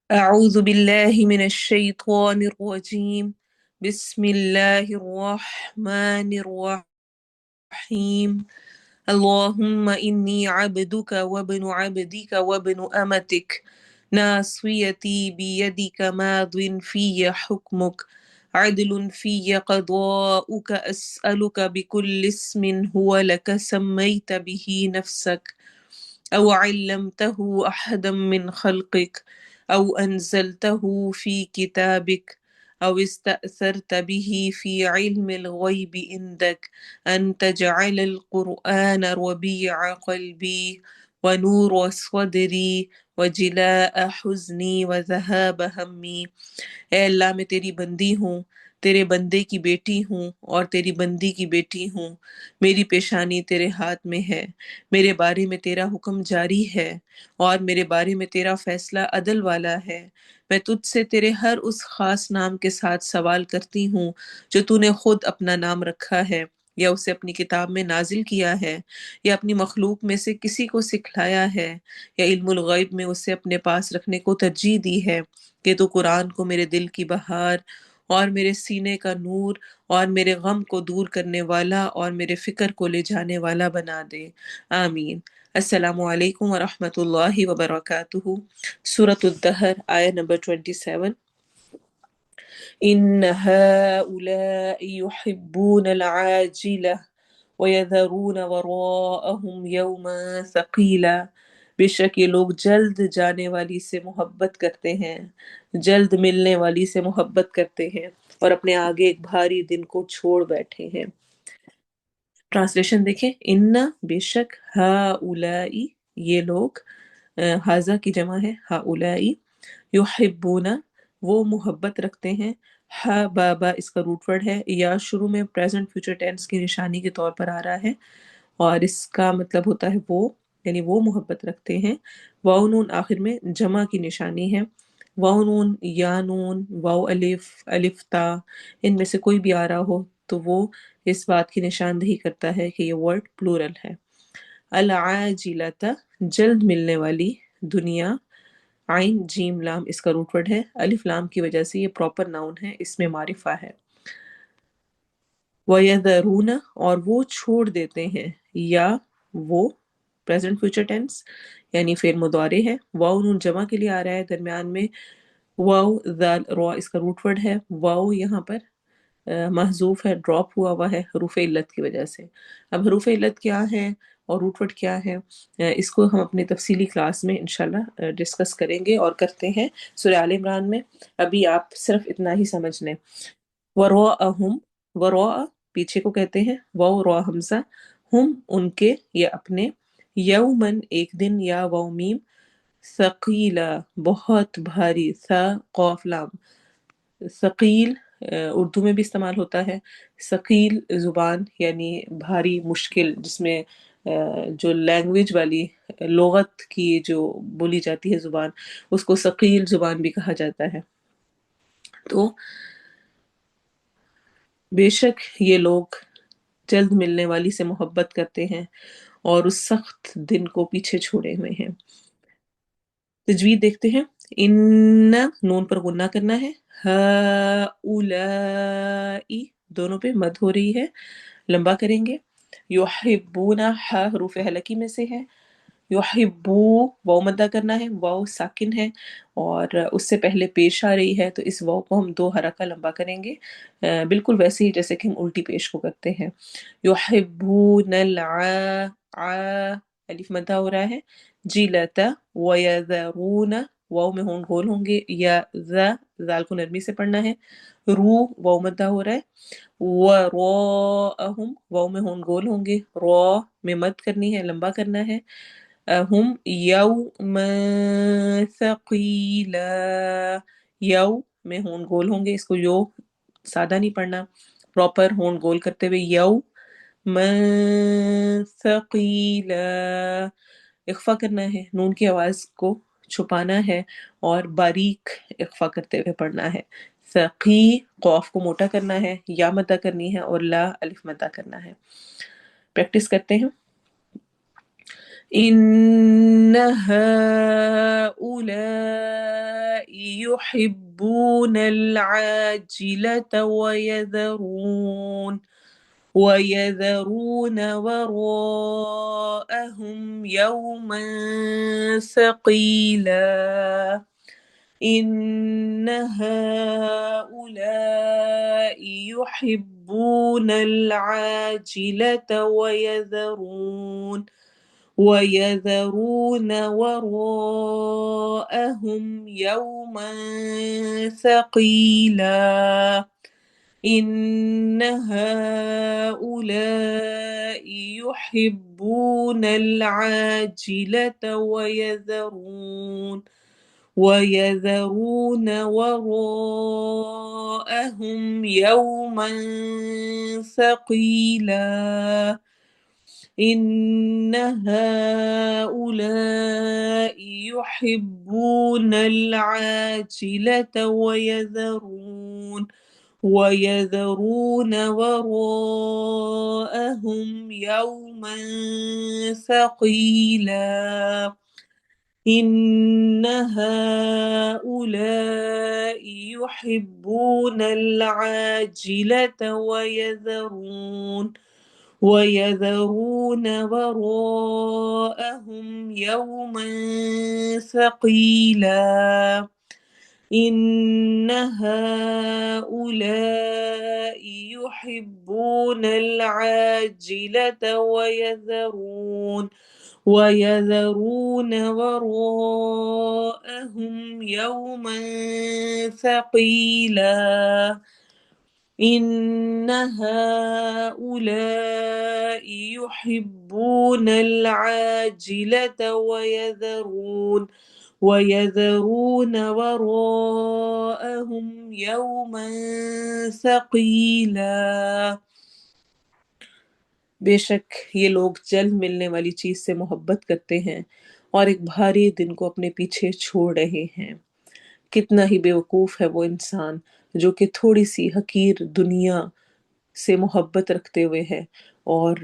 أعوذ بالله من الشيطان الرجيم. بسم الله الرحمن الرحيم. اللهم إني عبدك وابن عبدك وابن أمتك، ناصيتي بيدك، ماض في حكمك، عدل في قضاؤك. أسألك بكل اسم هو لك سميت به نفسك أو علمته أحدا من خلقك أو أنزلته في كتابك أو استأثرت به في علم الغيب عندك أن تجعل القرآن ربيع قلبي ونور صدري وجلاء حزني وذهاب همي. اے اللہ میں تیری بندی ہوں، تیرے بندے کی بیٹی ہوں اور تیری بندی کی بیٹی ہوں۔ میری پیشانی تیرے ہاتھ میں ہے، میرے بارے میں تیرا حکم جاری ہے اور میرے بارے میں تیرا فیصلہ عدل والا ہے۔ میں تجھ سے تیرے ہر اس خاص نام کے ساتھ سوال کرتی ہوں جو تو نے خود اپنا نام رکھا ہے یا اسے اپنی کتاب میں نازل کیا ہے یا اپنی مخلوق میں سے کسی کو سکھلایا ہے یا علم الغیب میں اسے اپنے پاس رکھنے کو ترجیح دی ہے کہ تو قرآن کو میرے دل کی بہار اور میرے سینے کا نور اور میرے غم کو دور کرنے والا اور میرے فکر کو لے جانے والا بنا دے، آمین۔ السلام علیکم ورحمۃ اللہ وبرکاتہ۔ سورۃ الدہر، آیہ نمبر 27۔ ان هؤلاء يحبون العاجلة ويذرون وراءهم يوما ثقيلا۔ بے شک یہ لوگ جلد جانے والی سے محبت کرتے ہیں، جلد ملنے والی سے محبت کرتے ہیں اور اپنے آگے ایک بھاری دن کو چھوڑ بیٹھے ہیں۔ ٹرانسلیشن دیکھیں، ان بے شک، ہاؤلائی یہ لوگ، ہاذا کی جمع ہے ہاؤلائی، یحبون وہ محبت رکھتے ہیں، ہا بابا اس کا روٹ ورڈ ہے، یا شروع میں پریزنٹ فیوچر ٹینس کی نشانی کے طور پر آ رہا ہے اور اس کا مطلب ہوتا ہے وہ، یعنی وہ محبت رکھتے ہیں۔ واو نون آخر میں جمع کی نشانی ہے، واو نون یا نون واو الف الف تا ان میں سے کوئی بھی آ رہا ہو تو وہ اس بات کی نشاندہی کرتا ہے کہ یہ ورڈ پلورل ہے۔ العاجلۃ جلد ملنے والی، دنیا، عین جیم لام اس کا روٹ ورڈ ہے، الف لام کی وجہ سے یہ پراپر ناؤن ہے، اس میں معرفہ ہے۔ وَيَذَرُونَ اور وہ چھوڑ دیتے ہیں، یا وہ پریزنٹ فیوچر ٹینس یعنی فعل مضارع ہے، واو نون جمع کے لیے آ رہا ہے، درمیان میں واو ذال را اس کا روٹ ورڈ ہے، واو یہاں پر محذوف ہے، ڈراپ ہوا ہوا ہے حروف علت کی وجہ سے۔ اب حروف علت کیا ہیں اور روٹ ورڈ کیا ہے، اس کو ہم اپنی تفصیلی کلاس میں انشاءاللہ ڈسکس کریں گے اور کرتے ہیں سورہ آل عمران میں۔ ابھی آپ صرف اتنا ہی سمجھ لیں۔ وراءہم، وراء پیچھے کو کہتے ہیں، واو را حمزہ، ہم ان کے یا اپنے، یومن ایک دن، یا واو میم، ثقیلا بہت بھاری، ثا قاف لام، ثقیل اردو میں بھی استعمال ہوتا ہے، ثقیل زبان یعنی بھاری مشکل، جس میں جو لینگویج والی لغت کی جو بولی جاتی ہے زبان، اس کو ثقیل زبان بھی کہا جاتا ہے۔ تو بے شک یہ لوگ جلد ملنے والی سے محبت کرتے ہیں اور اس سخت دن کو پیچھے چھوڑے ہوئے ہیں۔ تجوید دیکھتے ہیں، ان نون پر غنہ کرنا ہے، ہؤلائی دونوں پہ مد ہو رہی ہے، لمبا کریں گے۔ یحبون ہا حروف حلقی میں سے ہے، یحبو واو مدہ کرنا ہے، واو ساکن ہے اور اس سے پہلے پیش آ رہی ہے تو اس واو کو ہم دو حرکہ لمبا کریں گے، بالکل ویسے ہی جیسے کہ ہم الٹی پیش کو کرتے ہیں۔ یحبون الف مدہ ہو رہا ہے، جیلتا ویذرون واو میں ہون گول ہوں گے، یا زال کو نرمی سے پڑھنا ہے، رو واو مدہ ہو رہا ہے، وراءہم واو میں ہون گول ہوں گے، را میں مد کرنی ہے، لمبا کرنا ہے، ہم یوم ثقیلا، یو میں ہون گول ہوں گے، اس کو یو سادہ نہیں پڑھنا، پراپر ہون گول کرتے ہوئے یو ثقیلا، اخفا کرنا ہے، نون کی آواز کو چھپانا ہے اور باریک اخفا کرتے ہوئے پڑھنا ہے۔ ثقی قوف کو موٹا کرنا ہے، یا مدہ کرنی ہے اور لا الف مدہ کرنا ہے۔ پریکٹس کرتے ہیں۔ ان هؤلاء يحبون العاجلة ويذرون وراءهم يوما ثقيلا إن هؤلاء يحبون العاجلة ويذرون وراءهم يوما ثقيلا إن هؤلاء يحبون العاجلة ويذرون وراءهم يوما ثقيلا إن هؤلاء يحبون العاجلة ويذرون وراءهم يوما ثقيلا إن هؤلاء يحبون العاجلة ويذرون وراءهم يوما ثقيلا إن هؤلاء يحبون العاجلة ويذرون وراءهم يوما ثقيلا إن هؤلاء يحبون العاجلة ويذرون وراءهم يوما ثقيلا بے شک یہ لوگ جلد ملنے والی چیز سے محبت کرتے ہیں اور ایک بھاری دن کو اپنے پیچھے چھوڑ رہے ہیں۔ کتنا ہی بیوقوف ہے وہ انسان جو کہ تھوڑی سی حقیر دنیا سے محبت رکھتے ہوئے ہے اور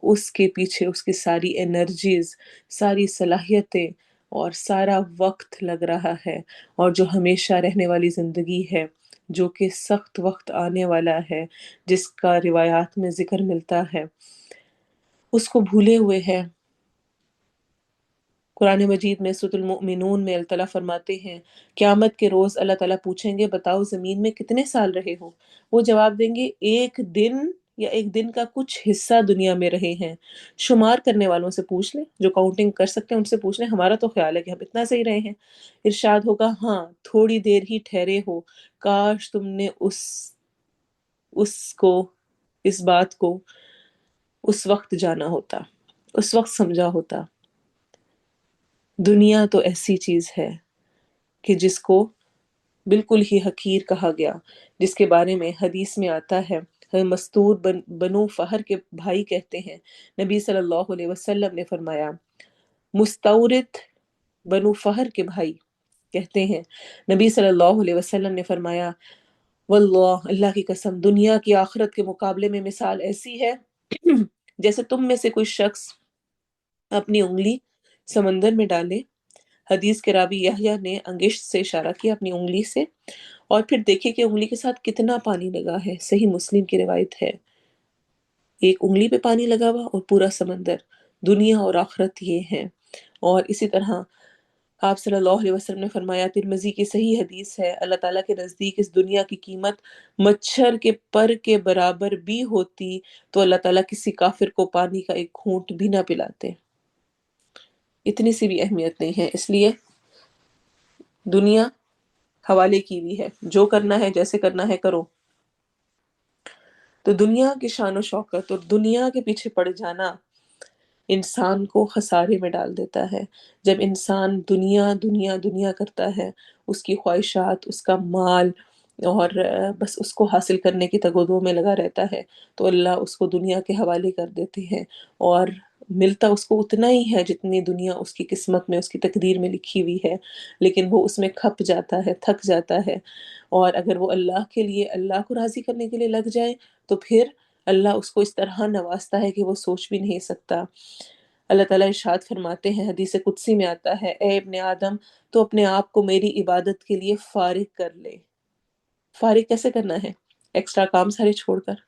اس کے پیچھے اس کی ساری انرجیز، ساری صلاحیتیں اور سارا وقت لگ رہا ہے، اور جو ہمیشہ رہنے والی زندگی ہے، جو کہ سخت وقت آنے والا ہے، جس کا روایات میں ذکر ملتا ہے، اس کو بھولے ہوئے ہے۔ قرآن مجید میں سورۃ المؤمنون میں اللہ تعالیٰ فرماتے ہیں قیامت کے روز اللہ تعالیٰ پوچھیں گے بتاؤ زمین میں کتنے سال رہے ہو؟ وہ جواب دیں گے ایک دن یا ایک دن کا کچھ حصہ دنیا میں رہے ہیں۔ شمار کرنے والوں سے پوچھ لیں، جو کاؤنٹنگ کر سکتے ہیں ان سے پوچھ لیں، ہمارا تو خیال ہے کہ ہم اتنا صحیح رہے ہیں۔ ارشاد ہوگا ہاں تھوڑی دیر ہی ٹھہرے ہو، کاش تم نے اس بات کو اس وقت جانا ہوتا، اس وقت سمجھا ہوتا۔ دنیا تو ایسی چیز ہے کہ جس کو بالکل ہی حقیر کہا گیا، جس کے بارے میں حدیث میں آتا ہے، مستور بنو فہر کے بھائی کہتے ہیں نبی صلی اللہ علیہ وسلم نے فرمایا، مستورد بنو فہر کے بھائی کہتے ہیں نبی صلی اللہ علیہ وسلم نے فرمایا، واللہ اللہ کی قسم دنیا کی آخرت کے مقابلے میں مثال ایسی ہے جیسے تم میں سے کوئی شخص اپنی انگلی سمندر میں ڈالے۔ حدیث کے راوی یحییٰ نے انگشت سے اشارہ کیا اپنی انگلی سے، اور پھر دیکھے کہ انگلی کے ساتھ کتنا پانی لگا ہے۔ صحیح مسلم کی روایت ہے، ایک انگلی پہ پانی لگا ہوا اور پورا سمندر۔ دنیا اور آخرت یہ ہیں۔ اور اسی طرح آپ صلی اللہ علیہ وسلم نے فرمایا، ترمذی کی صحیح حدیث ہے، اللہ تعالیٰ کے نزدیک اس دنیا کی قیمت مچھر کے پر کے برابر بھی ہوتی تو اللہ تعالیٰ کسی کافر کو پانی کا ایک گھونٹ بھی نہ پلاتے۔ اتنی سی بھی اہمیت نہیں ہے، اس لیے دنیا حوالے کی ہوئی ہے، جو کرنا ہے جیسے کرنا ہے کرو۔ تو دنیا کی شان و شوکت اور دنیا کے پیچھے پڑ جانا انسان کو خسارے میں ڈال دیتا ہے۔ جب انسان دنیا دنیا دنیا کرتا ہے، اس کی خواہشات، اس کا مال، اور بس اس کو حاصل کرنے کی تگ و دو میں لگا رہتا ہے، تو اللہ اس کو دنیا کے حوالے کر دیتے ہیں، اور ملتا اس کو اتنا ہی ہے جتنی دنیا اس کی قسمت میں، اس کی تقدیر میں لکھی ہوئی ہے، لیکن وہ اس میں کھپ جاتا ہے، تھک جاتا ہے۔ اور اگر وہ اللہ کے لیے، اللہ کو راضی کرنے کے لیے لگ جائے تو پھر اللہ اس کو اس طرح نوازتا ہے کہ وہ سوچ بھی نہیں سکتا۔ اللہ تعالیٰ ارشاد فرماتے ہیں، حدیث قدسی میں آتا ہے، اے ابن آدم تو اپنے آپ کو میری عبادت کے لیے فارغ کر لے۔ فارغ کیسے کرنا ہے؟ ایکسٹرا کام سارے چھوڑ کر۔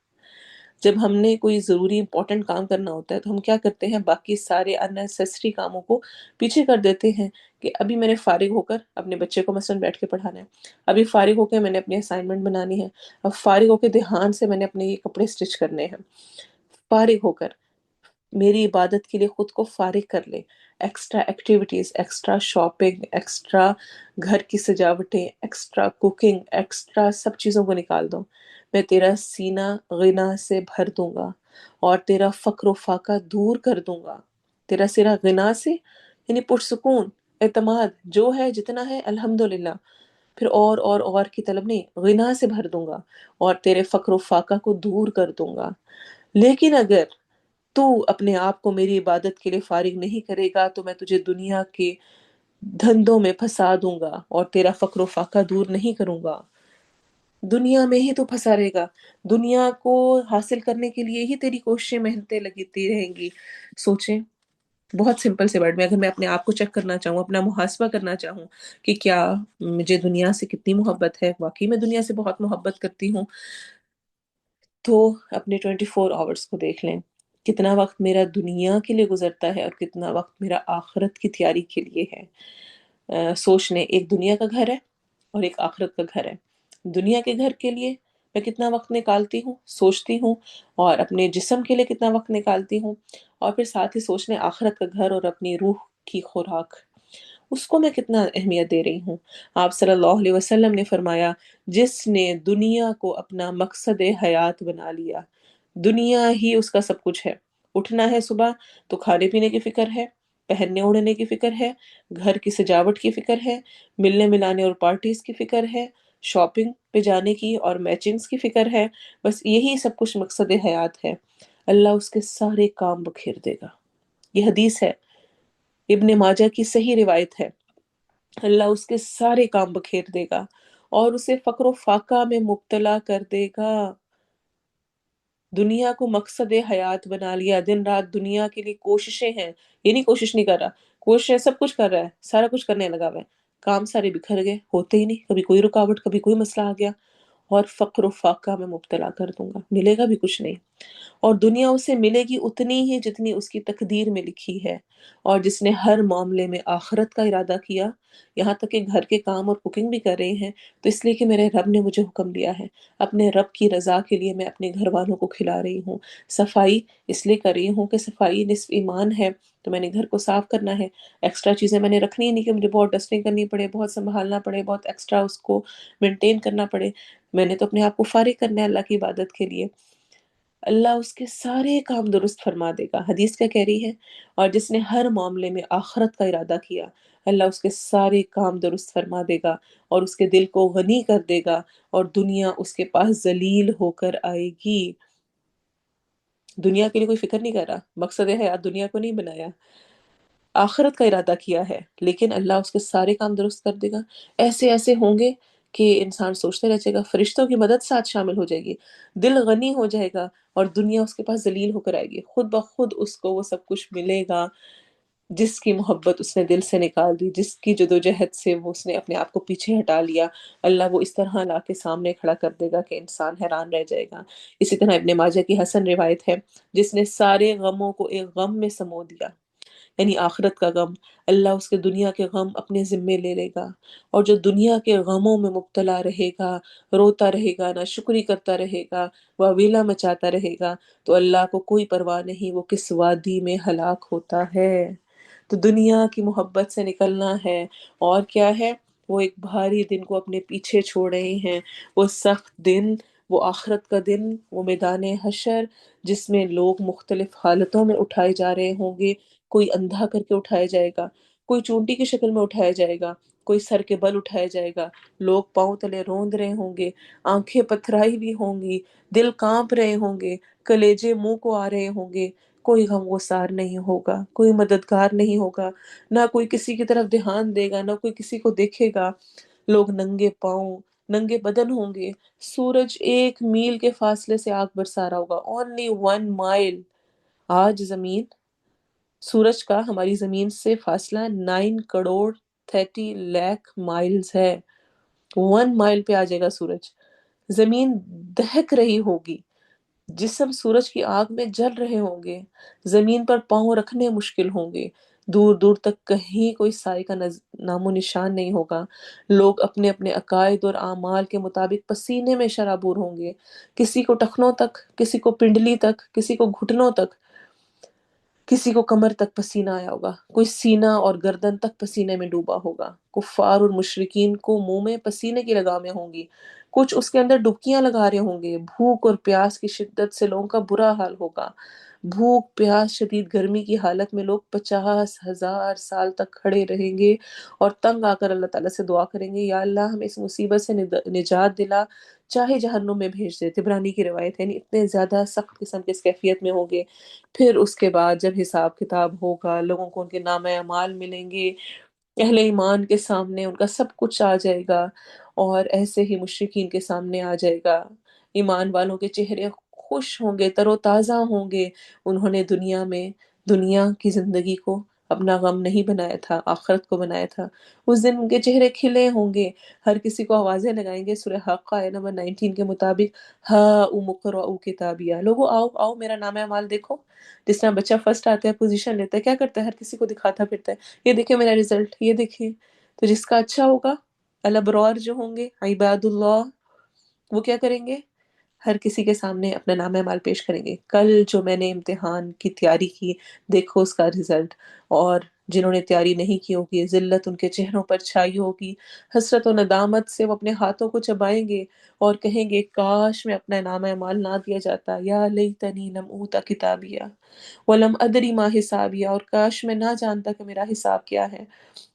جب ہم نے کوئی ضروری امپورٹنٹ کام کرنا ہوتا ہے تو ہم کیا کرتے ہیں؟ باقی سارے اننیسیسری کاموں کو پیچھے کر دیتے ہیں کہ ابھی میں نے فارغ ہو کر اپنے بچے کو مثلاً بیٹھ کے پڑھانا ہے، ابھی فارغ ہو کے میں نے اپنی اسائنمنٹ بنانی ہے، اب فارغ ہو کے دھیان سے میں نے اپنے یہ کپڑے سٹچ کرنے ہیں۔ فارغ ہو کر میری عبادت کے لیے خود کو فارغ کر لے۔ Extra activities, extra shopping, extra گھر کی سجاوٹیں، ایکسٹرا کوکنگ، ایکسٹرا سب چیزوں کو نکال دو۔ میں تیرا سینہ غنا سے بھر دوں گا اور تیرا فقر و فاقہ دور کر دوں گا۔ تیرا سینہ غنا سے یعنی پرسکون، اعتماد، جو ہے جتنا ہے الحمدللہ، پھر اور کی طلب نہیں، غنا سے بھر دوں گا اور تیرے فقر و فاقہ کو دور کر دوں گا۔ لیکن اگر تو اپنے آپ کو میری عبادت کے لیے فارغ نہیں کرے گا تو میں تجھے دنیا کے دھندوں میں پھنسا دوں گا اور تیرا فقر و فاقہ دور نہیں کروں گا۔ دنیا میں ہی تو پھنسا رہے گا، دنیا کو حاصل کرنے کے لیے ہی تیری کوششیں محنتیں لگتی رہیں گی۔ سوچیں، بہت سمپل سے ورڈ میں اگر میں اپنے آپ کو چیک کرنا چاہوں، اپنا محاسبہ کرنا چاہوں کہ کیا مجھے دنیا سے کتنی محبت ہے، واقعی میں دنیا سے بہت محبت کرتی ہوں، تو اپنے 24 آورس کو دیکھ لیں، کتنا وقت میرا دنیا کے لیے گزرتا ہے اور کتنا وقت میرا آخرت کی تیاری کے لیے ہے۔ سوچ لیں، ایک دنیا کا گھر ہے اور ایک آخرت کا گھر ہے۔ دنیا کے گھر کے لیے میں کتنا وقت نکالتی ہوں، سوچتی ہوں، اور اپنے جسم کے لیے کتنا وقت نکالتی ہوں، اور پھر ساتھ ہی سوچ لیں آخرت کا گھر اور اپنی روح کی خوراک، اس کو میں کتنا اہمیت دے رہی ہوں۔ آپ صلی اللہ علیہ وسلم نے فرمایا، جس نے دنیا کو اپنا مقصد حیات بنا لیا، دنیا ہی اس کا سب کچھ ہے۔ اٹھنا ہے صبح تو کھانے پینے کی فکر ہے، پہننے اوڑھنے کی فکر ہے، گھر کی سجاوٹ کی فکر ہے، ملنے ملانے اور پارٹیز کی فکر ہے، شاپنگ پہ جانے کی اور میچنگز کی فکر ہے، بس یہی سب کچھ مقصد حیات ہے، اللہ اس کے سارے کام بکھیر دے گا۔ یہ حدیث ہے، ابن ماجہ کی صحیح روایت ہے۔ اللہ اس کے سارے کام بکھیر دے گا اور اسے فقر و فاقہ میں مبتلا کر دے گا۔ دنیا کو مقصد حیات بنا لیا، دن رات دنیا کے لیے کوششیں ہیں، یہ نہیں کوشش نہیں کر رہا، کوششیں سب کچھ کر رہا ہے، سارا کچھ کرنے لگا ہوا ہے، کام سارے بکھر گئے، ہوتے ہی نہیں، کبھی کوئی رکاوٹ، کبھی کوئی مسئلہ آ گیا، اور فقر و فاقہ میں مبتلا کر دوں گا، ملے گا بھی کچھ نہیں۔ اور دنیا اسے ملے گی اتنی ہی جتنی اس کی تقدیر میں لکھی ہے۔ اور جس نے ہر معاملے میں آخرت کا ارادہ کیا، یہاں تک کہ گھر کے کام اور کوکنگ بھی کر رہے ہیں تو اس لیے کہ میرے رب نے مجھے حکم دیا ہے، اپنے رب کی رضا کے لیے میں اپنے گھر والوں کو کھلا رہی ہوں۔ صفائی اس لیے کر رہی ہوں کہ صفائی نصف ایمان ہے، تو میں نے گھر کو صاف کرنا ہے، ایکسٹرا چیزیں میں نے رکھنی ہی نہیں کہ مجھے بہت ڈسٹنگ کرنی پڑے، بہت سنبھالنا پڑے، بہت ایکسٹرا اس کو مینٹین کرنا پڑے۔ میں نے تو اپنے آپ کو فارغ کرنا ہے اللہ کی عبادت کے لیے، اللہ اس کے سارے کام درست فرما دے گا۔ حدیث کیا کہہ رہی ہے؟ اور جس نے ہر معاملے میں آخرت کا ارادہ کیا، اللہ اس کے سارے کام درست فرما دے گا اور اس کے دل کو غنی کر دے گا، اور دنیا اس کے پاس ذلیل ہو کر آئے گی۔ دنیا کے لیے کوئی فکر نہیں کر رہا، مقصد حیات دنیا کو نہیں بنایا، آخرت کا ارادہ کیا ہے، لیکن اللہ اس کے سارے کام درست کر دے گا۔ ایسے ایسے ہوں گے کہ انسان سوچتے رہ جائے گا، فرشتوں کی مدد ساتھ شامل ہو جائے گی، دل غنی ہو جائے گا، اور دنیا اس کے پاس ذلیل ہو کر آئے گی، خود بخود اس کو وہ سب کچھ ملے گا جس کی محبت اس نے دل سے نکال دی، جس کی جدوجہد سے وہ اس نے اپنے آپ کو پیچھے ہٹا لیا، اللہ وہ اس طرح لا کے سامنے کھڑا کر دے گا کہ انسان حیران رہ جائے گا۔ اسی طرح ابن ماجہ کی حسن روایت ہے، جس نے سارے غموں کو ایک غم میں سمو دیا، یعنی آخرت کا غم، اللہ اس کے دنیا کے غم اپنے ذمے لے لے گا، اور جو دنیا کے غموں میں مبتلا رہے گا، روتا رہے گا، نہ شکری کرتا رہے گا، واویلا مچاتا رہے گا، تو اللہ کو کوئی پرواہ نہیں وہ کس وادی میں ہلاک ہوتا ہے۔ تو دنیا کی محبت سے نکلنا ہے، اور کیا ہے؟ وہ ایک بھاری دن کو اپنے پیچھے چھوڑ رہے ہیں، وہ سخت دن، وہ آخرت کا دن، وہ میدان حشر، جس میں لوگ مختلف حالتوں میں اٹھائے جا رہے ہوں گے۔ کوئی اندھا کر کے اٹھایا جائے گا، کوئی چونٹی کی شکل میں اٹھایا جائے گا، کوئی سر کے بل اٹھایا جائے گا، لوگ پاؤں تلے روند رہے ہوں گے، آنکھیں پتھرائی ہوئی ہوں گی، دل کانپ رہے ہوں گے، کلیجے منہ کو آ رہے ہوں گے، کوئی غمگسار نہیں ہوگا، کوئی مددگار نہیں ہوگا، نہ کوئی کسی کی طرف دھیان دے گا، نہ کوئی کسی کو دیکھے گا، لوگ ننگے پاؤں ننگے بدن ہوں گے، سورج 1 میل کے فاصلے سے آگ برسا رہا ہوگا، only 1 mile۔ آج زمین سورج کا ہماری زمین سے فاصلہ 9 کروڑ 30 لاکھ مائلز ہے۔ 1 مائل پہ آ جائے گا سورج۔ زمین دہک رہی ہوگی، جسم سورج کی آگ میں جل رہے ہوں گے، زمین پر پاؤں رکھنے مشکل ہوں گے، دور دور تک کہیں کوئی سائے کا نام و نشان نہیں ہوگا۔ لوگ اپنے اپنے عقائد اور اعمال کے مطابق پسینے میں شرابور ہوں گے، کسی کو ٹخنوں تک، کسی کو پنڈلی تک، کسی کو گھٹنوں تک، کسی کو کمر تک پسینہ آیا ہوگا، کوئی سینہ اور گردن تک پسینے میں ڈوبا ہوگا۔ کفار اور مشرکین کو منہ میں پسینے کی لگامیں ہوں گی، کچھ اس کے اندر ڈبکیاں لگا رہے ہوں گے۔ بھوک اور پیاس کی شدت سے لوگوں کا برا حال ہوگا۔ بھوک، پیاس، شدید گرمی کی حالت میں لوگ 50,000 سال تک کھڑے رہیں گے اور تنگ آ کر اللہ تعالیٰ سے دعا کریں گے، یا اللہ ہمیں اس مصیبت سے نجات دلا، چاہے جہنم میں بھیج دے۔ طبرانی کی روایت ہے، یعنی اتنے زیادہ سخت قسم کے اس کیفیت میں ہوں گے۔ پھر اس کے بعد جب حساب کتاب ہوگا، لوگوں کو ان کے نام اعمال ملیں گے، اہل ایمان کے سامنے ان کا سب کچھ آ جائے گا، اور ایسے ہی مشرکین کے سامنے آ جائے گا۔ ایمان والوں کے چہرے خوش ہوں گے، تر و تازہ ہوں گے۔ انہوں نے دنیا کی زندگی کو اپنا غم نہیں بنایا تھا، آخرت کو بنایا تھا۔ اس دن ان کے چہرے کھلے ہوں گے، ہر کسی کو آوازیں لگائیں گے۔ سورہ حق آیت نمبر 19 کے مطابق، ہا امقرؤ کتابیہ، لوگو آؤ آؤ میرا نام اعمال دیکھو۔ جس طرح بچہ فرسٹ آتا ہے، پوزیشن لیتا ہے، کیا کرتا ہے؟ ہر کسی کو دکھاتا پھرتا ہے، یہ دیکھیں میرا رزلٹ، یہ دیکھیں۔ تو جس کا اچھا ہوگا، الابرار جو ہوں گے، عباد اللہ، وہ کیا کریں گے؟ ہر کسی کے سامنے اپنا نام اعمال پیش کریں گے، کل جو میں نے امتحان کی تیاری کی، دیکھو اس کا رزلٹ۔ اور جنہوں نے تیاری نہیں کی ہوگی، ذلت ان کے چہروں پر چھائی ہوگی، حسرت و ندامت سے وہ اپنے ہاتھوں کو چبائیں گے اور کہیں گے کاش میں اپنا نام اعمال نہ دیا جاتا، یا لیتنی لم اوت کتابیہ ولم ادری ما حسابیہ، اور کاش میں نہ جانتا کہ میرا حساب کیا ہے۔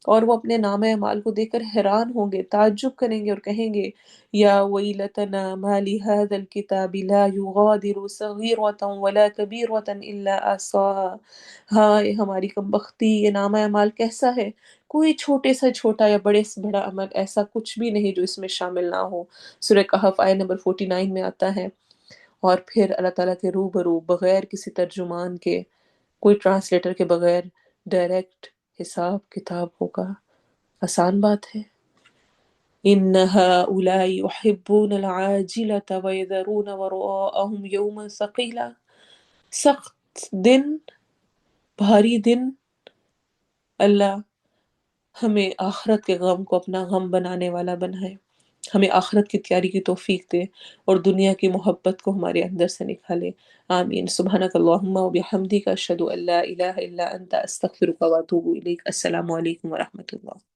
اور وہ اپنے نام اعمال کو دیکھ کر حیران ہوں گے، تعجب کریں گے اور کہیں گے یا ویلتنا ما لهذا الكتاب لا يغادر صغيرة ولا كبيرة الا احصاها، ہائے ہماری کم بختی، یہ نام اعمال کیسا ہے، کوئی چھوٹے سے چھوٹا یا بڑے سے بڑا عمل ایسا کچھ بھی نہیں جو اس میں شامل نہ ہو۔ سورہ کہف آیت نمبر 49 میں آتا ہے۔ اور پھر اللہ تعالیٰ کے روبرو بغیر کسی ترجمان کے، کوئی ٹرانسلیٹر کے بغیر ڈائریکٹ حساب کتاب ہوگا۔ آسان بات ہے۔ ان هؤلاء يحبون العاجلة ويذرون وراءهم يوما ثقيلا، سخت دن، بھاری دن، اللہ ہمیں آخرت کے غم کو اپنا غم بنانے والا بنائے، ہمیں آخرت کی تیاری کی توفیق دے اور دنیا کی محبت کو ہمارے اندر سے نکالے۔ آمین۔ سبحانک اللہم و بحمدک، اشہد ان لا الہ الا انت، استغفرک و اتوب الیک۔ السلام علیکم ورحمۃ اللہ۔